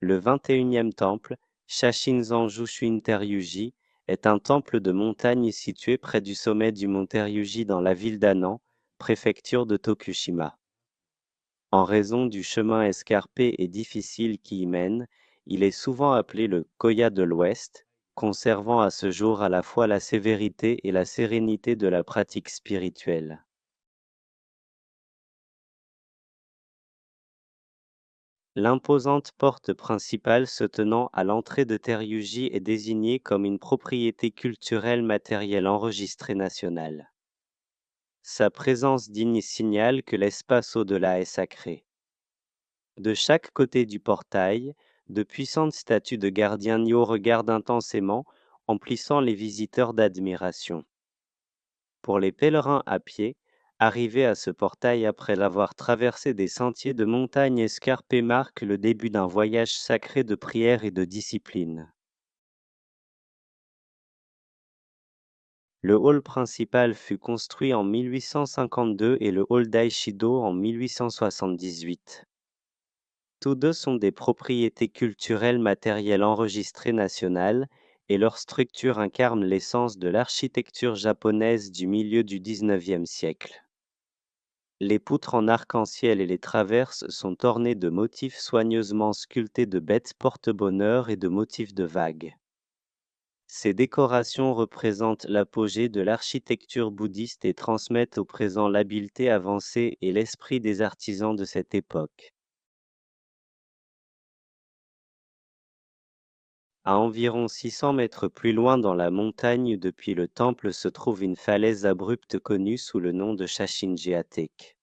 Le 21e temple, Shashinzan Jushuin Teryuji, est un temple de montagne situé près du sommet du mont Teryuji dans la ville d'Annan, préfecture de Tokushima. En raison du chemin escarpé et difficile qui y mène, il est souvent appelé le Koya de l'Ouest, conservant à ce jour à la fois la sévérité et la sérénité de la pratique spirituelle. L'imposante porte principale se tenant à l'entrée de Teryuji est désignée comme une propriété culturelle matérielle enregistrée nationale. Sa présence digne signale que l'espace au-delà est sacré. De chaque côté du portail, de puissantes statues de gardiens Nyo regardent intensément, emplissant les visiteurs d'admiration. Pour les pèlerins à pied, arriver à ce portail après l'avoir traversé des sentiers de montagne escarpés marque le début d'un voyage sacré de prière et de discipline. Le hall principal fut construit en 1852 et le hall d'Aishido en 1878. Tous deux sont des propriétés culturelles matérielles enregistrées nationales, et leur structure incarne l'essence de l'architecture japonaise du milieu du XIXe siècle. Les poutres en arc-en-ciel et les traverses sont ornées de motifs soigneusement sculptés de bêtes porte-bonheur et de motifs de vagues. Ces décorations représentent l'apogée de l'architecture bouddhiste et transmettent au présent l'habileté avancée et l'esprit des artisans de cette époque. À environ 600 mètres plus loin dans la montagne depuis le temple se trouve une falaise abrupte connue sous le nom de Shashinji-Atake.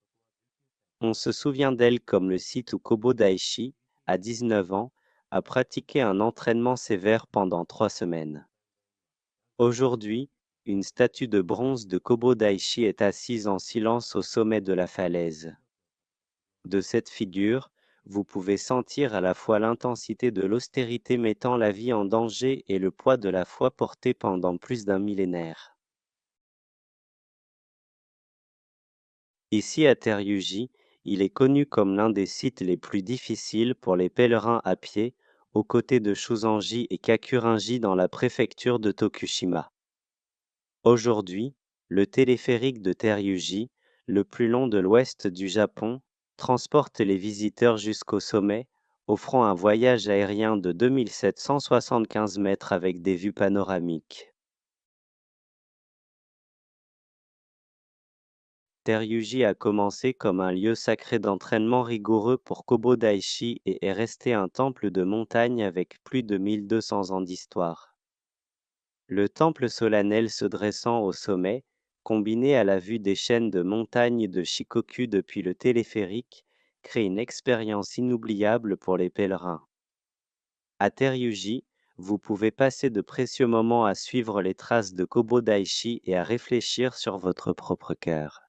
On se souvient d'elle comme le site où Kobo Daishi, à 19 ans, a pratiqué un entraînement sévère pendant 3 semaines. Aujourd'hui, une statue de bronze de Kobo Daishi est assise en silence au sommet de la falaise. De cette figure, vous pouvez sentir à la fois l'intensité de l'austérité mettant la vie en danger et le poids de la foi portée pendant plus d'un millénaire. Ici à Teryuji, il est connu comme l'un des sites les plus difficiles pour les pèlerins à pied, aux côtés de Shuzanji et Kakurinji dans la préfecture de Tokushima. Aujourd'hui, le téléphérique de Teryuji, le plus long de l'ouest du Japon, transporte les visiteurs jusqu'au sommet, offrant un voyage aérien de 2775 mètres avec des vues panoramiques. Teryuji a commencé comme un lieu sacré d'entraînement rigoureux pour Kobo Daishi et est resté un temple de montagne avec plus de 1200 ans d'histoire. Le temple solennel se dressant au sommet, combiné à la vue des chaînes de montagnes de Shikoku depuis le téléphérique, crée une expérience inoubliable pour les pèlerins. À Teryuji, vous pouvez passer de précieux moments à suivre les traces de Kobo Daishi et à réfléchir sur votre propre cœur.